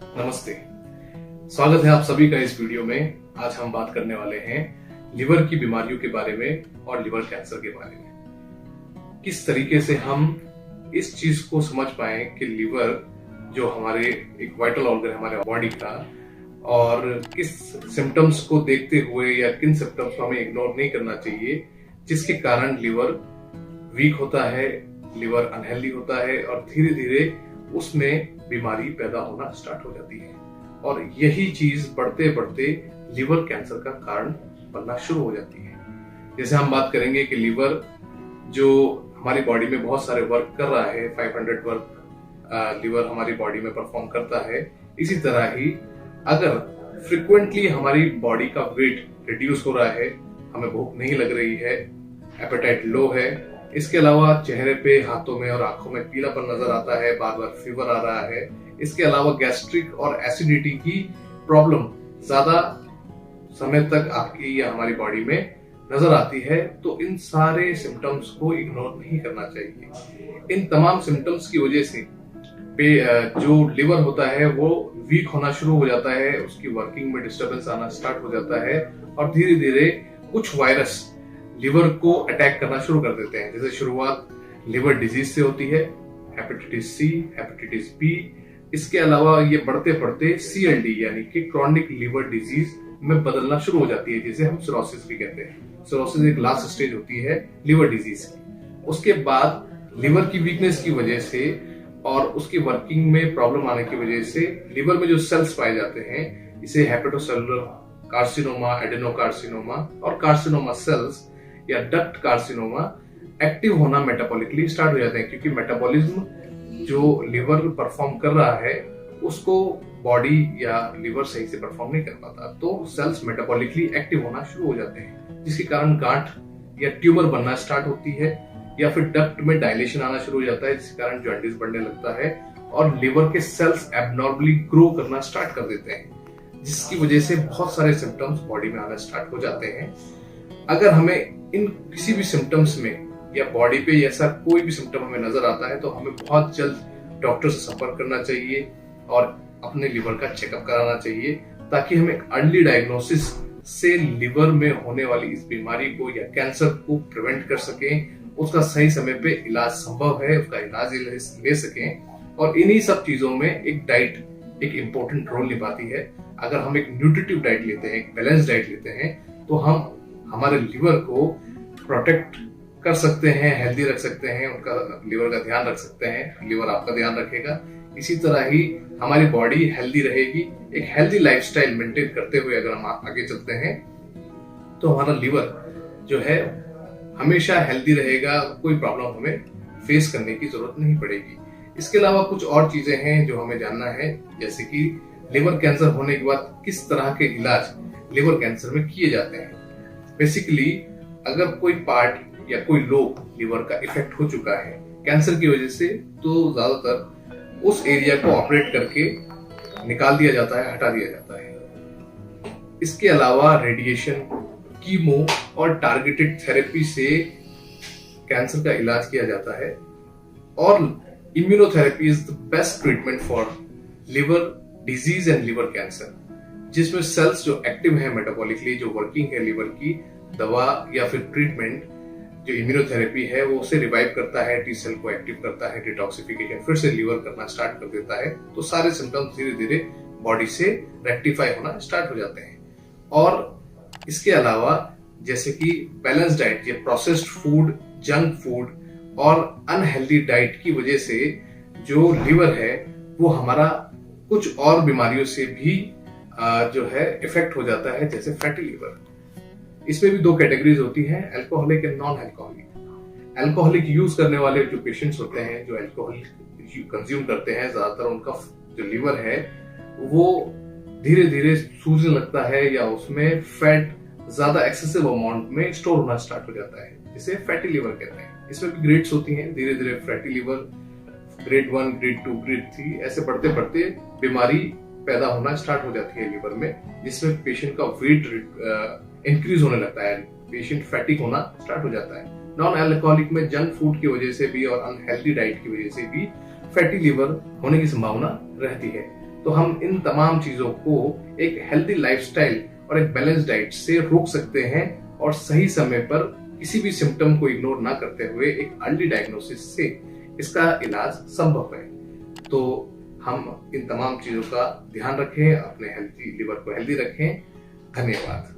नमस्ते। स्वागत है आप सभी का इस वीडियो में। आज हम बात करने वाले हैं लिवर की बीमारियों के बारे में और लिवर कैंसर के बारे में। किस तरीके से हम इस चीज को समझ पाए कि लिवर जो हमारे एक वाइटल ऑर्गन है हमारे बॉडी का, और किस सिम्टम्स को देखते हुए या किन सिम्टम्स को हमें इग्नोर नहीं करना चाहिए जिसके कारण लिवर वीक होता है, लिवर अनहेल्दी होता है और धीरे धीरे उसमें बीमारी पैदा होना स्टार्ट हो जाती है। और यही चीज बढ़ते बढ़ते लिवर कैंसर का कारण बनना शुरू हो जाती है। जैसे हम बात करेंगे कि लिवर जो हमारी बॉडी में बहुत सारे वर्क कर रहा है, 500 वर्क लिवर हमारी बॉडी में परफॉर्म करता है। इसी तरह ही अगर फ्रिक्वेंटली हमारी बॉडी का वेट रिड्यूस हो रहा है, हमें भूख नहीं लग रही है, एपेटाइट लो है, इसके अलावा चेहरे पे, हाथों में और आंखों में पीलापन नजर आता है, बार बार फीवर आ रहा है, इसके अलावा गैस्ट्रिक और एसिडिटी की प्रॉब्लम ज्यादा समय तक आपकी या हमारी बॉडी में नजर आती है, तो इन सारे सिम्टम्स को इग्नोर नहीं करना चाहिए। इन तमाम सिम्टम्स की वजह से जो लिवर होता है वो वीक होना शुरू हो जाता है, उसकी वर्किंग में डिस्टर्बेंस आना स्टार्ट हो जाता है और धीरे धीरे कुछ वायरस लिवर को अटैक करना शुरू कर देते हैं। जैसे शुरुआत लिवर डिजीज से होती है, हेपेटाइटिस सी, हेपेटाइटिस बी। इसके अलावा ये बढ़ते बढ़ते CLD यानी कि क्रॉनिक लिवर डिजीज में बदलना शुरू हो जाती है, जिसे हम सिरोसिस भी कहते हैं। सिरोसिस एक लास्ट स्टेज होती है लिवर डिजीज की। उसके बाद लिवर की वीकनेस की वजह से और उसकी वर्किंग में प्रॉब्लम आने की वजह से लिवर में जो सेल्स पाए जाते हैं, इसे हेपेटोसेलुलर कार्सिनोमा, एडेनोकार्सिनोमा और कार्सिनोमा सेल्स या डक्ट कार्सिनोमा एक्टिव होना मेटाबॉलिकली स्टार्ट हो जाते हैं, क्योंकि मेटाबॉलिज्म जो लिवर परफॉर्म कर रहा है उसको बॉडी या लिवर सही से परफॉर्म नहीं कर पाता, तो सेल्स मेटाबॉलिकली एक्टिव होना शुरू हो जाते हैं, जिसके कारण गांठ या ट्यूमर बनना स्टार्ट होती है या फिर डक्ट में डायलेशन आना शुरू हो जाता है, जिसके कारण जॉन्डिस बढ़ने लगता है और लिवर के सेल्स एबनॉर्मली ग्रो करना स्टार्ट कर देते हैं, जिसकी वजह से बहुत सारे सिम्टम्स बॉडी में आना स्टार्ट हो जाते हैं। अगर हमें इन किसी भी सिम्टम्स में या बॉडी पे ऐसा कोई भी सिम्टम हमें नजर आता है तो हमें बहुत जल्द डॉक्टर से संपर्क करना चाहिए और अपने लिवर का चेकअप कराना चाहिए, ताकि हम एक अर्ली डायग्नोसिस से लिवर में होने वाली इस बीमारी को या कैंसर को प्रिवेंट कर सकें, उसका सही समय पे इलाज संभव है, उसका इलाज ले सकें। और इन्हीं सब चीजों में एक डाइट एक इम्पोर्टेंट रोल निभाती है। अगर हम एक न्यूट्रिटिव डाइट लेते हैं, एक बैलेंस डाइट लेते हैं, तो हम हमारे लिवर को प्रोटेक्ट कर सकते हैं, हेल्दी रख सकते हैं, उनका लिवर का ध्यान रख सकते हैं, लिवर आपका ध्यान रखेगा। इसी तरह ही हमारी बॉडी हेल्दी रहेगी। एक हेल्दी लाइफस्टाइल मेंटेन करते हुए अगर हम आगे चलते हैं तो हमारा लिवर जो है हमेशा हेल्दी रहेगा, कोई प्रॉब्लम हमें फेस करने की जरूरत नहीं पड़ेगी। इसके अलावा कुछ और चीजें हैं जो हमें जानना है, जैसे कि लिवर कैंसर होने के बाद किस तरह के इलाज लिवर कैंसर में किए जाते हैं। बेसिकली अगर कोई पार्ट या कोई लोब लिवर का इफेक्ट हो चुका है कैंसर की वजह से, तो ज्यादातर उस एरिया को ऑपरेट करके निकाल दिया जाता है, हटा दिया जाता है। इसके अलावा रेडिएशन, कीमो और टारगेटेड थेरेपी से कैंसर का इलाज किया जाता है। और immunotherapy is the best treatment for liver disease and liver cancer, जिसमें सेल्स जो एक्टिव है मेटाबॉलिकली, जो वर्किंग है लिवर की, दवा या फिर ट्रीटमेंट जो इम्यूनोथेरेपी है वो उसे रिवाइव करता है, टी सेल को एक्टिव करता है, डिटॉक्सिफिकेशन फिर से लिवर करना स्टार्ट कर देता है, तो सारे सिम्टम्स धीरे धीरे बॉडी से रेक्टिफाई होना स्टार्ट हो जाते हैं। और इसके अलावा जैसे कि बैलेंस डाइट, ये प्रोसेस्ड फूड, जंक फूड और अनहेल्दी डाइट की वजह से जो लिवर है वो हमारा कुछ और बीमारियों से भी जो है इफेक्ट हो जाता है, जैसे फैटी लिवर। इसमें भी दो कैटेगरीज होती हैं, alcoholic and non alcoholic. Alcoholic use करने वाले जो पेशेंट्स होते हैं, जो अल्कोहल कंज्यूम करते हैं, ज्यादातर उनका जो लिवर है वो धीरे धीरे सूजने लगता है या उसमें फैट ज्यादा एक्सेसिव अमाउंट में स्टोर होना स्टार्ट हो जाता है, जिसे फैटी लिवर कहते हैं। इसमें भी ग्रेड्स होती हैं, धीरे धीरे fatty liver grade 1, grade 2, grade 3 ऐसे बढ़ते बढ़ते बीमारी पैदा होना स्टार्ट हो जाती है लिवर में, जिसमें पेशेंट का वेट इंक्रीज होने लगता है, पेशेंट फैटिक होना स्टार्ट हो जाता है। नॉन अल्कोहलिक में जंक फूड की वजह से भी और अनहेल्दी डाइट की वजह से भी फैटी लिवर होने की संभावना रहती है। तो हम इन तमाम चीजों को एक हेल्दी लाइफस्टाइल और एक बैलेंस डाइट से रोक सकते हैं और सही समय पर किसी भी सिम्टम को इग्नोर ना करते हुए एक अर्ली डायग्नोसिस से इसका इलाज संभव है। तो हम इन तमाम चीजों का ध्यान रखें, अपने हेल्थी लिवर को हेल्दी रखें। धन्यवाद।